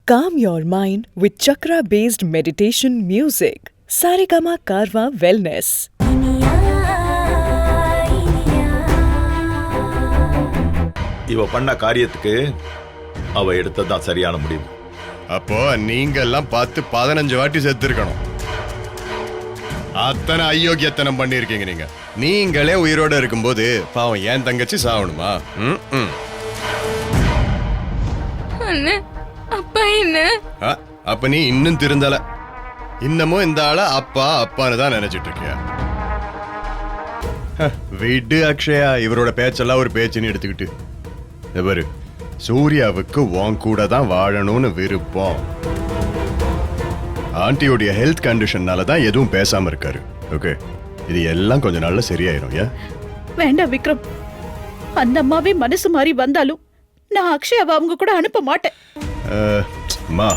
Calm your mind with chakra-based meditation music. Saregama Karwa Wellness. இவ பண்ண காரியத்துக்கு அவ எடுத்ததான் சரியான முடிவு. அப்போ நீங்க எல்லாம் பார்த்து 15 வாட்டி செத்துருக்கணும். அத்தனை அயோக்கியத்தனம் பண்ணிருக்கீங்க நீங்க. நீங்களே உயிரோட இருக்கும்போது பாவம் ஏன் தங்கச்சி சாவணுமா? அப்பா என்ன? அப்ப நீ இன்னும் திருந்தல. இன்னமும் இந்த ஆள அப்பா அப்பான்னு தான் நினைச்சிட்டு இருக்கியா? விடு அக்ஷயா, இவரோட பேச்செல்லாம் ஒரு பேச்சுன்னு எடுத்துக்கிட்டு. இவரு சூர்யாவுக்கு உன் கூட தான் வாழணும்னு விருப்பம். ஆண்டியோடைய ஹெல்த் கண்டிஷன்னால தான் எதுவும் பேசாம இருக்காரு. ஓகே, இது எல்லாம் கொஞ்ச நாள்ல சரியாயிரும். ஏன் வேண்டாம் விக்ரம், அந்த அம்மாவே மனசு மாறி வந்தாலும் நான் அக்ஷயாவை அவங்க கூட அனுப்ப மாட்டேன். மா,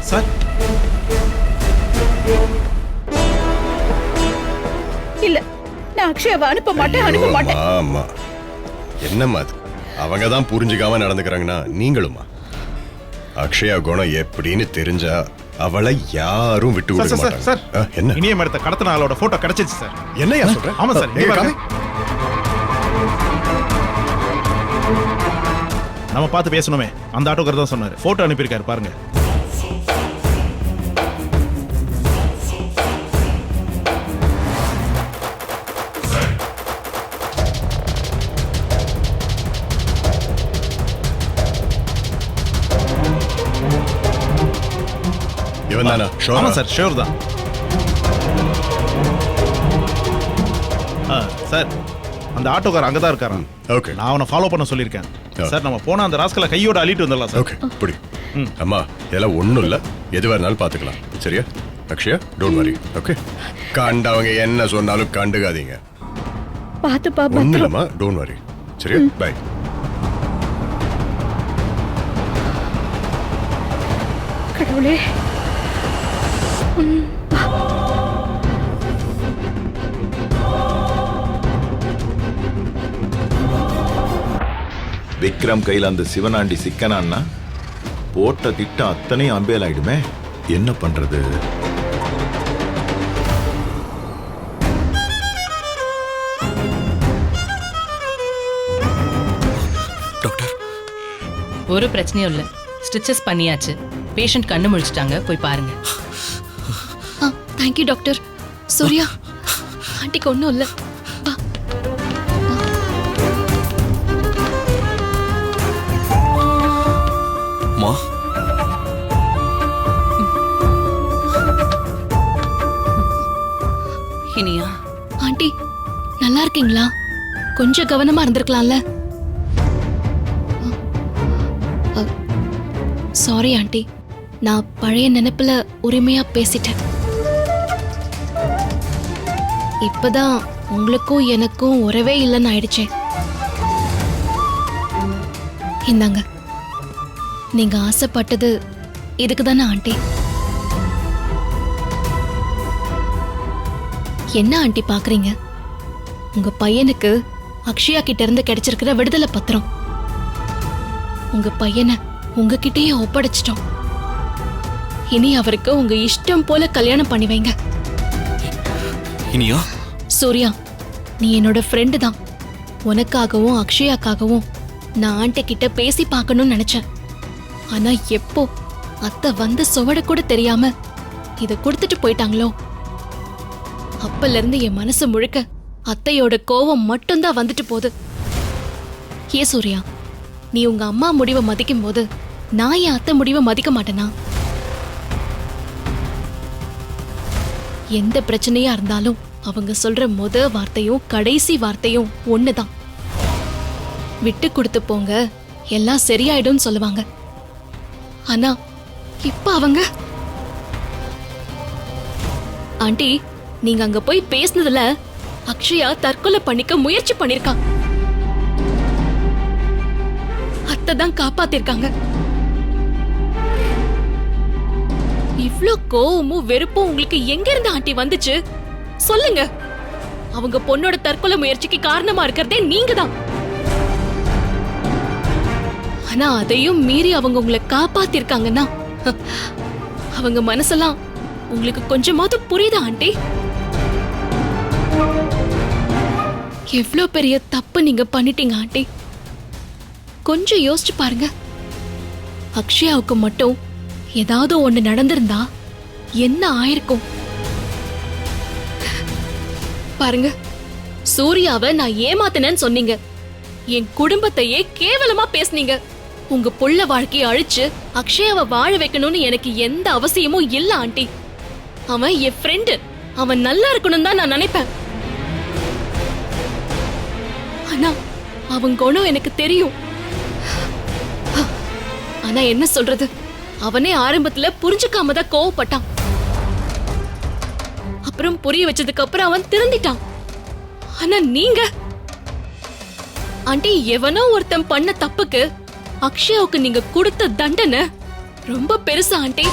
சார் இல்ல, நான் அக்ஷயாவை அனுப்ப மாட்டேன். ஆமா, என்னம்மா அது? அவங்க தான் புரிஞ்சுக்காம நடந்துக்கிறாங்கன்னா நீங்களுமா? அக்ஷயா குணம் எப்படின்னு தெரிஞ்சா அவளை யாரும் விட்டு விட மாட்டாங்க. சார், என்ன இனிய மரத்த கடத்தின ஆளோட போட்டோ கிடைச்சிச்சு சார். என்னையா சொல்ற? ஆமா சார், நம்ம பார்த்து பேசணுமே, அந்த ஆட்டோக்காரர் தான் சொன்னாரு. போட்டோ அனுப்பியிருக்காரு பாருங்க. ஆமா சார், ஷூர் தான் சார். அந்த ஆட்டோக்காரர் அங்கதான் இருக்காராம். ஓகே, நான் அவனை ஃபாலோ பண்ண சொல்லியிருக்கேன் சார். நம்ம போனா அந்த ராஸ்கலை கையோட அள்ளிட்டு வந்துடலாம் சார். ஓகே, இப்படி அம்மா இதெல்லாம் ஒண்ணும் இல்ல, எதுவா இருந்தாலும் பாத்துக்கலாம். சரியா அக்ஷயா? Don't worry. ஓகே, கண்டவங்க என்ன சொன்னாலும் கண்டுக்காதீங்க. பாத்துப்பா, ஒண்ணும் இல்லம்மா, டோன்ட் வரி. சரியா? பை. கடவுளே, விக்ரம் கையில் அந்த சிவனாண்டி சிக்கனான்னா போட்ட திட்டம் அத்தனையும் அம்பேல் ஆயிடுமே. என்ன பண்றது? டாக்டர், ஒரு பிரச்சனையும் இல்ல, ஸ்டிச்சஸ் பண்ணியாச்சு. பேஷண்ட் கண்ணு முழிச்சிட்டாங்க, போய் பாருங்க. Thank you doctor. சூர்யா, ஆண்டிக்கு ஒன்றும் இல்லை. மா, இனியா ஆண்டி நல்லா இருக்கீங்களா? கொஞ்சம் கவனமா இருந்திருக்கலாம்ல. சாரி ஆண்டி, நான் பழைய நினைப்புல உரிமையா பேசிட்டேன். இப்பதான் உங்களுக்கும் எனக்கும் உறவே இல்லைன்னு ஆயிடுச்சே. இந்தாங்க, நீங்க ஆசைப்பட்டது இதுக்கு தானே ஆண்டி? என்ன ஆண்டி பாக்குறீங்க? உங்க பையனுக்கு அக்ஷயா கிட்ட இருந்து கிடைச்சிருக்கிற விடுதலை பத்திரம். உங்க பையனை உங்ககிட்டயே ஒப்படைச்சிட்டோம். இனி அவருக்கு உங்க இஷ்டம் போல கல்யாணம் பண்ணி வைங்க. இனியா? சூர்யா, நீ என்னோட ஃப்ரெண்டு தான். உனக்காகவும் அக்ஷயாக்காகவும் நான் ஆண்டி கிட்ட பேசி பார்க்கணும்னு நினைச்சேன். ஆனா எப்போ அத்தை வந்து சுவட கூட தெரியாம இத கொடுத்துட்டு போயிட்டாங்களோ, அப்பல இருந்து என் மனசு முழுக்க அத்தையோட கோவம் மட்டும்தான் வந்துட்டு போகுது. ஏ சூர்யா, நீ உங்க அம்மா முடிவை மதிக்கும் போது நான் என் அத்தை முடிவை மதிக்க மாட்டேனா? எந்த பிரச்சனையா இருந்தாலும் அவங்க சொல்ற முத வார்த்தையும் கடைசி வார்த்தையும் ஒண்ணுதான். விட்டு கொடுத்து போங்க, எல்லாம் சரியாயிடும் சொல்லுவாங்க. ஆனா இப்ப அவங்க ஆண்டி, நீங்க அங்க போய் பேசினதுல அக்ஷயா தற்கொலை பண்ணிக்க முயற்சி பண்ணிருக்கான். அத்தை தான் காப்பாத்திருக்காங்க. இவ்ளோ கோவமும் வெறுப்பும் உங்களுக்கு எங்க இருந்து ஆண்டி வந்துச்சு சொல்லுங்க. அவங்க பொண்ணோட தற்கொலை முயற்சிக்கு காரணமா இருக்கிறதே நீங்க தான். ஆனா அதையும் மீறி அவங்க உங்களை காப்பாத்திருக்காங்கன்னா அவங்க மனசெல்லாம் உங்களுக்கு கொஞ்சமாவது புரியுதா ஆண்டி? எவ்ளோ பெரிய தப்பு நீங்க பண்ணிட்டீங்க ஆண்டி. கொஞ்சம் யோசிச்சு பாருங்க. அக்ஷயாவுக்கு மட்டும் ஏதாவது ஒண்ணு நடந்திருந்தா என்ன ஆயிருக்கும் பாருங்க. சூர்யாவை நான் ஏமாத்தினேன்னு சொன்னீங்க. என் குடும்பத்தையே கேவலமா பேசுனீங்க. உங்க புள்ள வாழ்க்கையை அழிச்சு அக்ஷயாவை வாழ வைக்கணும்னு எனக்கு எந்த அவசியமும் இல்ல ஆண்டி. அவன் என் ஃப்ரெண்டு. அவன் நல்லா இருக்கணும் தான் நான் நினைப்பேன். ஆனா அவன் குணம் எனக்கு தெரியும். ஆனா என்ன சொல்றது, அவனே ஆரம்பத்துல புரிஞ்சுக்காம தான் கோவப்பட்டான். அப்புறம் புரிய வச்சதுக்கு அப்புறம் அவன் திருந்திட்டான். ஆனா நீங்க ஆண்டி, எவனோ ஒருத்தன் பண்ண தப்புக்கு அக்ஷயாவுக்கு நீங்க கொடுத்த தண்டனை ரொம்ப பெருசா ஆண்டி.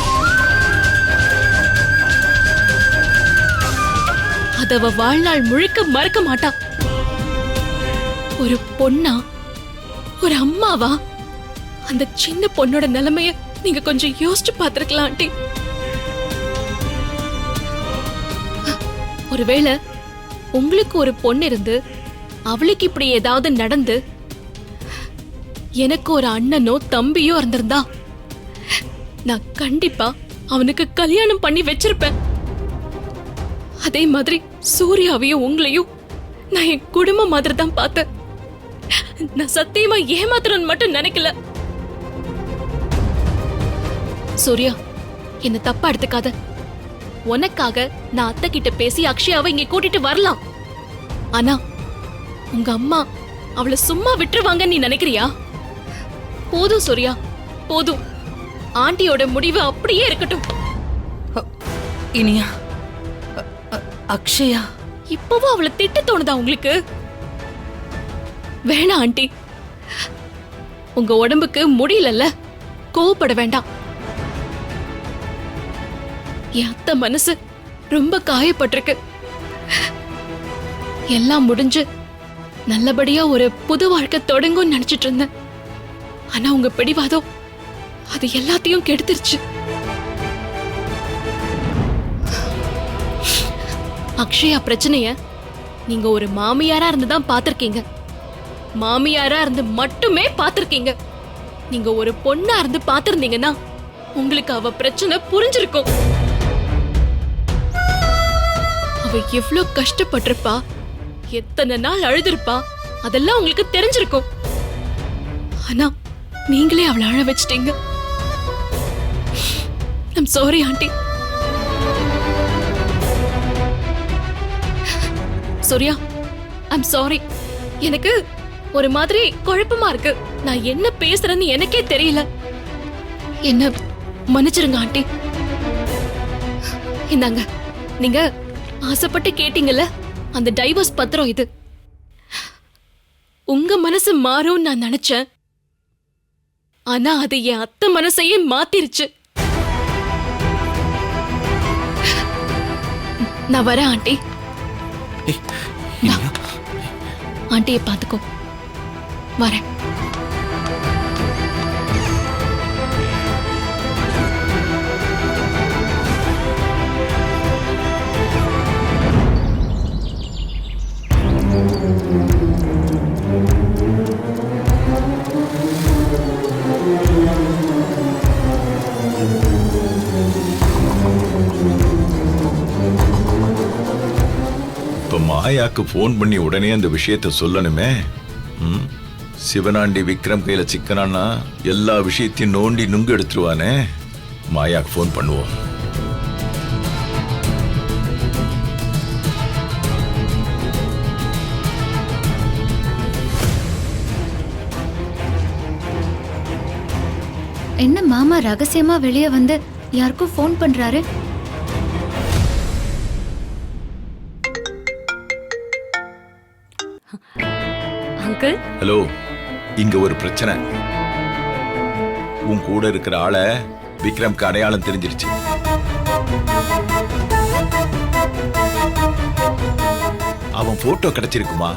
அதவ வாழ்நாள் முழுக்க மறக்க மாட்டா. ஒரு பொண்ணா, ஒரு அம்மாவா, அந்த சின்ன பொண்ணோட நிலைமைய நீங்க கொஞ்சம் யோசிச்சு பார்த்திருக்கலாம் ஆண்டி. ஒருவேளை உங்களுக்கு ஒரு பொண்ணு இருந்து அவளுக்கு இப்படி ஏதாவது நடந்து எனக்கு ஒரு அண்ணனோ தம்பியோ இருந்திருந்தா நான் கண்டிப்பா அவனுக்கு கல்யாணம் பண்ணி வச்சிருப்பேன். அதே மாதிரி சூர்யாவையும் உங்களையும் நான் என் குடும்பம் மாதிரி தான் பார்த்தேன். நான் சத்தியமா ஏமாத்துறேன்னு மட்டும் நினைக்கல. சூர்யா, என்ன தப்பா எடுத்துக்காத. உனக்காக நான் அத்தை கிட்ட பேசி அக்ஷயாவை இங்க கூட்டிட்டு வரலாம். ஆனா உங்க அம்மா அவளை சும்மா விட்டுருவாங்கன்னு நீ நினைக்கிறியா? போதும் சூர்யா, போதும். ஆண்டியோட முடிவு அப்படியே இருக்கட்டும். இனியா, அக்ஷயா இப்பவும் அவளை திட்ட தோணுதா உங்களுக்கு? வேணாம் ஆண்டி. உங்க உடம்புக்கு முடியலல்ல, கோவப்பட வேண்டாம். என் அத்தை மனசு ரொம்ப காயப்பட்டிருக்கு. எல்லாம் முடிஞ்சு நல்லபடியா ஒரு புது வாழ்க்கை தொடங்கும் நினைச்சிட்டு இருந்தேன். ஆனா உங்க பிடிவாதம் அது எல்லாத்தையும் கெடுத்துருச்சு. அக்ஷயா பிரச்சனைய நீங்க ஒரு மாமியாரா இருந்துதான் பாத்திருக்கீங்க. மாமியாரா இருந்து மட்டுமே பாத்திருக்கீங்க. நீங்க ஒரு பொண்ணா இருந்து பாத்திருந்தீங்கன்னா உங்களுக்கு அவ பிரச்சனை புரிஞ்சிருக்கும். அவ எவ்வளவு கஷ்டப்பட்டிருப்பா, எத்தனை நாள் அழுதுருப்பா, அதெல்லாம் உங்களுக்கு தெரிஞ்சிருக்கும். ஆனா நீங்களே அவளை அழ வச்சிட்டீங்க. I'm sorry aunty. Surya, I'm sorry. எனக்கு ஒரு மாதிரி குழப்பமா இருக்கு. நான் என்ன பேசுறேன்னு எனக்கே தெரியல. என்ன மன்னிச்சிருங்க ஆண்டி. இந்தாங்க, நீங்க ஆசைப்பட்டு கேட்டீங்கல்ல அந்த டைவர்ஸ் பத்திரம். இது உங்க மனசு மாறும் நான் நினைச்சேன். ஆனா அது என் அத்தை மனசையே மாத்திருச்சு. நான் வரேன் ஆண்டி. ஆண்டியை பாத்துக்கோ. வரேன். இப்ப மாயாக்கு போன் பண்ணி உடனே அந்த விஷயத்த சொல்லணுமே. சிவனாண்டி விக்ரம் கையில சிக்கனான்னா எல்லா விஷயத்தையும் நோண்டி நுங்கு எடுத்துருவானே. மாயாக்கு போன் பண்ணுவோம். என்ன மாமா ரகசியமா வெளியே வந்து யாருக்கும் ஃபோன் பண்றாரு? அங்கிள். ஹலோ, இங்க ஒரு பிரச்சனை. உன் கூட இருக்கிற ஆளை விக்ரம்க்கு அடையாளம் தெரிஞ்சிருச்சு. போட்டோ கிடைச்சிருக்குமா?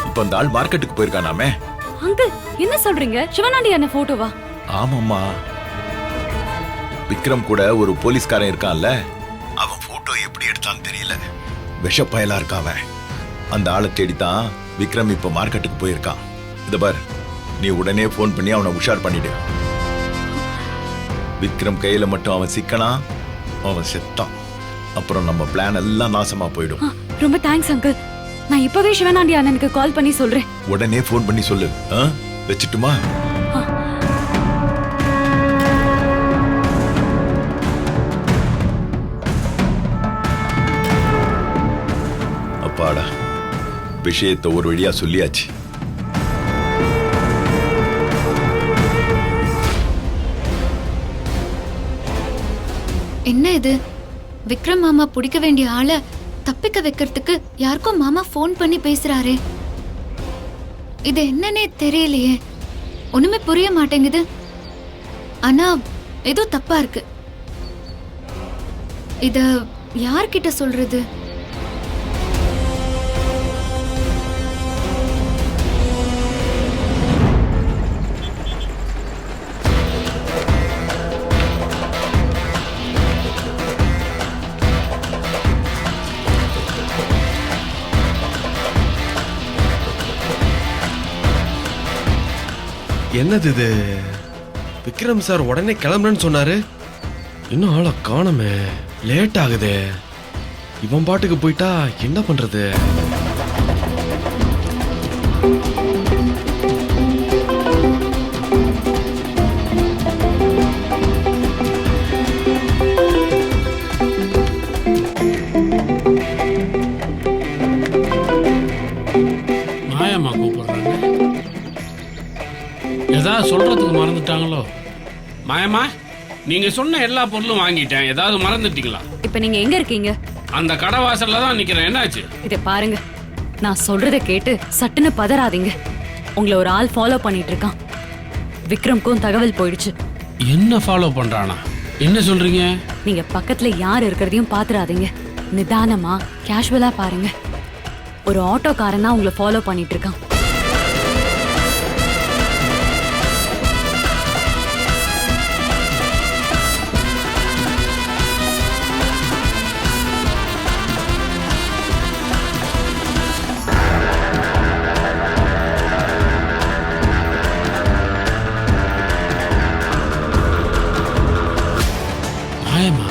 இப்ப அந்த ஆள் மார்க்கெட்டுக்கு போயிருக்கானாமே. அங்கிள் என்ன சொல்றீங்க? சிவனாண்டி அண்ணன் போட்டோவா? ஆமாம்மா, விக்ரம் கூட ஒரு போலீஸ்காரன் இருக்கான்ல, அவன் போட்டோ எப்படி எடுத்தான்னு தெரியல. விஷப்பயலா இருக்காவன். அந்த ஆளை தேடித்தான் விக்ரம் இப்ப மார்க்கெட்டுக்கு போயிருக்கான். இத பார், நீ உடனே போன் பண்ணி அவனை உஷார் பண்ணிடு. விக்ரம் கையில மட்டும் அவன் சிக்கனா, அவன் செத்தான். அப்புறம் நம்ம பிளான் எல்லாம் நாசமா போயிடும். ரொம்ப தேங்க்ஸ் அங்கிள். நான் இப்பவே சிவனாண்டி அண்ணனுக்கு கால் பண்ணி சொல்றேன். உடனே போன் பண்ணி சொல்லு. வச்சுட்டுமா? அப்பாடா, விஷயத்தை ஒரு வழியா சொல்லியாச்சு. என்ன இது? விக்ரம் மாமா பிடிக்க வேண்டிய ஆளை தப்பிக்க வைக்கிறதுக்கு யாருக்கும் மாமா ஃபோன் பண்ணி பேசுறாரே. இது என்னன்னே தெரியலையே. ஒண்ணுமே புரிய மாட்டேங்குது. ஆனா ஏதோ தப்பா இருக்கு. இத யார்கிட்ட சொல்றது? என்னது இது? விக்ரம் சார் உடனே கிளம்புறேன்னு சொன்னாரு. இன்னும் ஆளை காணோமே. லேட் ஆகுதே. இவன் பாட்டுக்கு போயிட்டா என்ன பண்றது? மாயம்மா கூப்பிடுறாங்க. ஏதாவது சொல்றதுக்கு மறந்துட்டாங்களோ? மாயம்மா, நீங்க சொன்ன எல்லா பொருளும் வாங்கிட்டேன். ஏதாவது மறந்துட்டீங்களா? இப்ப நீங்க எங்க இருக்கீங்க? அந்த கடை வாசல்ல தான் நிக்கிறேன். என்னாச்சு? இத பாருங்க, நான் சொல்றத கேட்டு சட்டுன்னு பதறாதீங்க. உங்களை ஒரு ஆள் ஃபாலோ பண்ணிட்டு இருக்கான். விக்ரம்க்கும் தகவல் போயிடுச்சு. என்ன ஃபாலோ பண்றானா? என்ன சொல்றீங்க? நீங்க பக்கத்துல யார் இருக்கிறதையும் பாத்துறாதீங்க. நிதானமா கேஷுவலா பாருங்க. ஒரு ஆட்டோக்காரன் தான் உங்களை ஃபாலோ பண்ணிட்டு இருக்கான். மாயம்மா,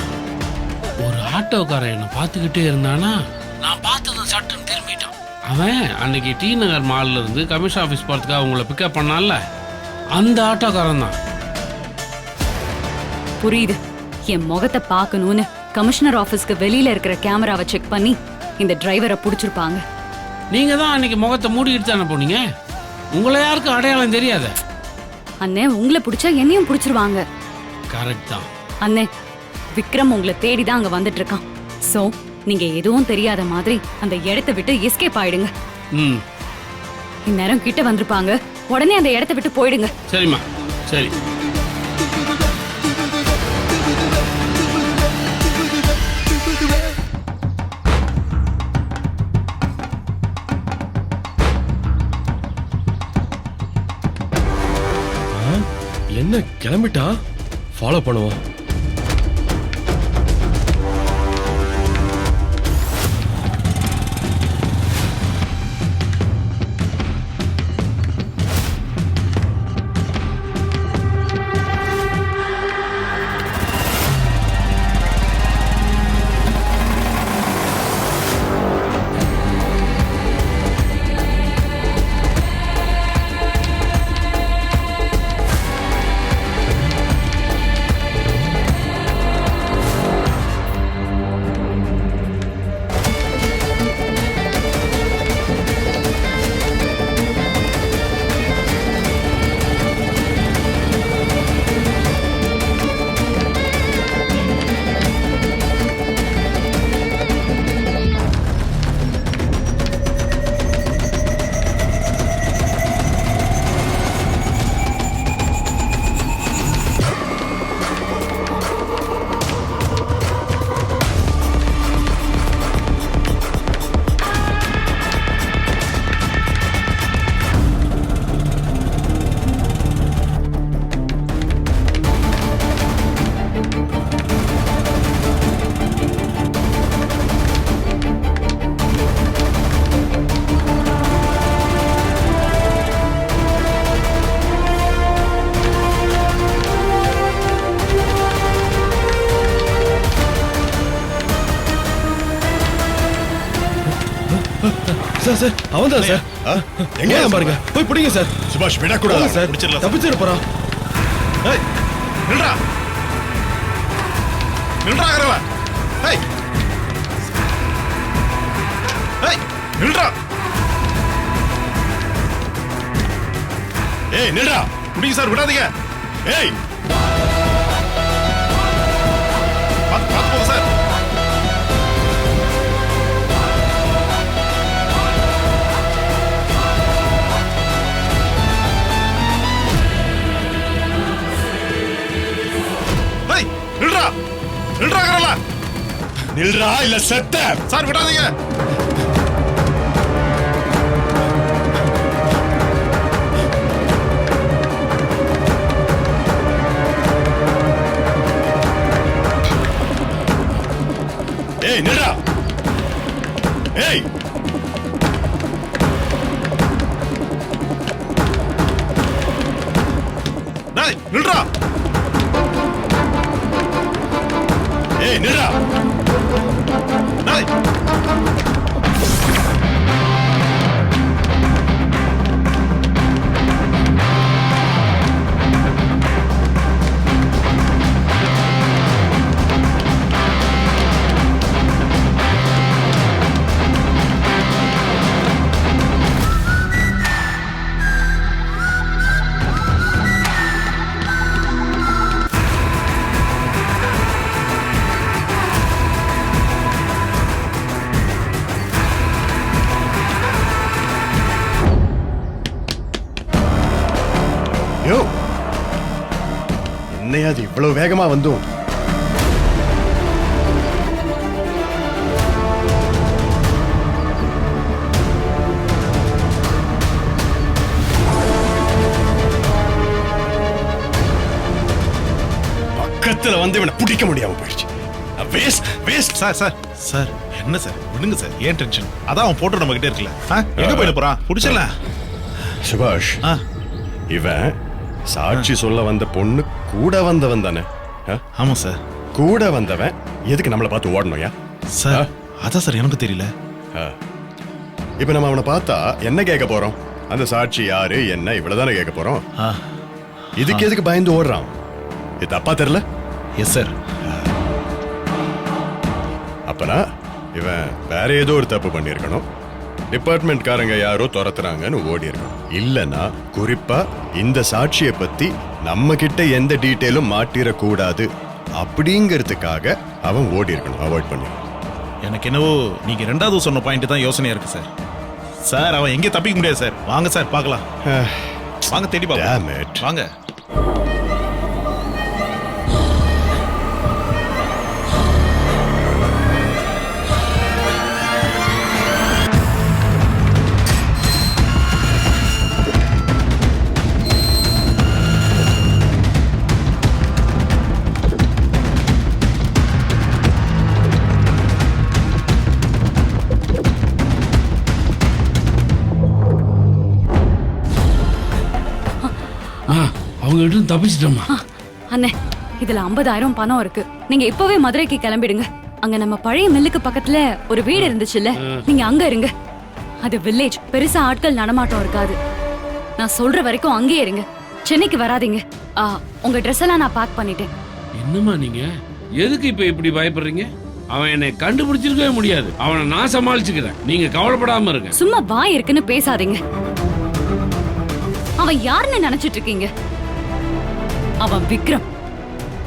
ஒரு ஆட்டோக்காரன் என்ன பார்த்துக்கிட்டே இருந்தானா, நான் பார்த்ததும் சட்டுன்னு திரும்பிட்டான். அவன் அன்னைக்கு டி நகர் மால்ல இருந்து கமிஷன் ஆஃபீஸ் போறதுக்காக உங்களை பிக்கப் பண்ணான்ல, அந்த ஆட்டோக்காரன் தான். புரியுது. என் முகத்தை பார்க்கணும்னு கமிஷனர் ஆபீஸ்க்கு வெளியில இருக்கிற கேமராவை செக் பண்ணி இந்த டிரைவரை புடிச்சிருப்பாங்க. நீங்க தான் அன்னைக்கு முகத்தை மூடிக்கிட்டு தானே போனீங்க. உங்களை யாருக்கும் அடையாளம் தெரியாத. அண்ணே, உங்களை பிடிச்சா என்னையும் பிடிச்சிருவாங்க. கரெக்ட் தான் அண்ணே. விக்ரம் உங்களை தேடி தான் அங்க வந்துட்டு இருக்கான். சோ நீங்க எதுவும் தெரியாத மாதிரி அந்த இடத்தை விட்டு எஸ்கேப் ஆயிடுங்க. இந்நேரம் கிட்ட வந்திருப்பாங்க. உடனே அந்த இடத்தை விட்டு போயிடுங்க. சரிம்மா, சரி. என்ன கிளம்பிட்டா? ஃபாலோ பண்ணுவோம். சார் சார் அவன் தான் சார். எங்க எங்க பாருங்க, போய் பிடிங்க சார். சுபாஷ் விடக்கூடாது சார் பிடிச்சிடலாம். தப்பிச்சிட போறான். ஏய் நில்றா நில்றாங்கறவ. ஏய் ஏய் நில்றா. ஏய் நில்றா. பிடிங்க சார், விடாதீங்க. ஏய் பார்த்து போங்க சார். ஏய் நில்றா நில்றாங்கறல. நில்றா இல்ல செத்த. சார் விடாதீங்க. ஏய் நில்றா. ஏய் டேய் நில்றா. ஏய் நில்றா. டேய் யோ என்னையா அது இவ்வளவு வேகமா வந்தும்? பக்கத்துல வந்து இவனை பிடிக்க முடியாம போயிடுச்சு. Waste waste. Sir sir sir என்ன சார், விடுங்க சார். ஏன் டென்ஷன்? அதான் அவன் போட்டோ நம்ம கிட்ட இருக்குல்ல. எங்க போயிட போறான்? புடிச்சிடலாம். சுபாஷ், ஆ இவன் சாட்சி சொல்ல வந்த பொண்ணு கூட வந்தவன் தானே? ஆமா சார். கூட வந்தவன் எதுக்கு நம்மளை பார்த்து ஓடணும்யா? சார் அதான் சார் எனக்கு தெரியல. இப்ப நம்ம அவனை பார்த்தா என்ன கேட்க போறோம்? அந்த சாட்சி யாரு என்ன இவ்வளவுதானே கேட்க போறோம். இதுக்கு எதுக்கு பயந்து ஓடுறான்? இது தப்பா தெரியல? Yes sir. அப்பனா இவன் வேற ஏதோ ஒரு தப்பு பண்ணிருக்கணும். டிபார்ட்மெண்ட்காரங்க யாரோ துரத்துறாங்கன்னு ஓடி இருக்கணும். இல்லனா குறிப்பா இந்த சாட்சியை பத்தி நம்ம கிட்ட எந்த டீட்டெயிலும் மாட்டிடக்கூடாது அப்படிங்கிறதுக்காக அவன் ஓடி இருக்கணும். அவாய்ட் பண்ணி. எனக்கு என்னவோ நீங்க ரெண்டாவது சொன்ன பாயிண்ட் தான் யோசனையா இருக்கு சார். சார் அவன் எங்கே தப்பிக்க முடியாது சார். வாங்க சார் பார்க்கலாம். வாங்க தேடி பார்க்கலாம். வாங்க. அவங்க கிட்ட தப்பிச்சிட்டோமா? அண்ணே, இதுல 50,000 பணம் இருக்கு. நீங்க இப்பவே மதுரைக்கு கிளம்பிடுங்க. அங்க நம்ம பழைய மில்லுக்கு பக்கத்துல ஒரு வீடு இருந்துச்சுல்ல, நீங்க அங்க இருங்க. அது வில்லேஜ், பெருசா ஆட்கள் நடமாட்டம் இருக்காது. நான் சொல்ற வரைக்கும் அங்கேயே இருங்க. சென்னைக்கு வராதீங்க. உங்க ட்ரெஸ் எல்லாம் நான் பேக் பண்ணிட்டேன். என்னம்மா நீங்க எதுக்கு இப்ப இப்படி பயப்படுறீங்க? அவன் என்னை கண்டுபிடிச்சிருக்கவே முடியாது. அவனை நான் சமாளிச்சுக்கிறேன். நீங்க கவலைப்படாம இருங்க. சும்மா வாய் இருக்குன்னு பேசாதீங்க. அவன் யாருன்னு நினைச்சிட்டு இருக்கீங்க? அவன் விக்ரம்.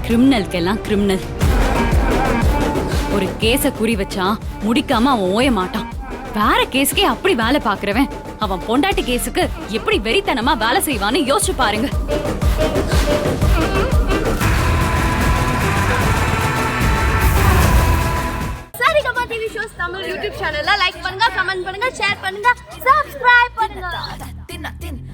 கிரிமினலுக்கெல்லாம் கிரிமினல். ஒரு கேஸ குறி வச்சா முடிக்காம அவன் ஓய மாட்டான். வேற கேஸுக்கே அப்படி வேலை பாக்குறவன் அவன் பொண்டாட்டி கேஸுக்கு எப்படி வெறித்தனமா வேலை செய்வான்னு யோசிச்சு பாருங்க. Saregama TV shows Tamil YouTube சேனல்ல லைக் பண்ணுங்க, கமெண்ட் பண்ணுங்க, ஷேர் பண்ணுங்க, சப்ஸ்கிரைப் பண்ணுங்க.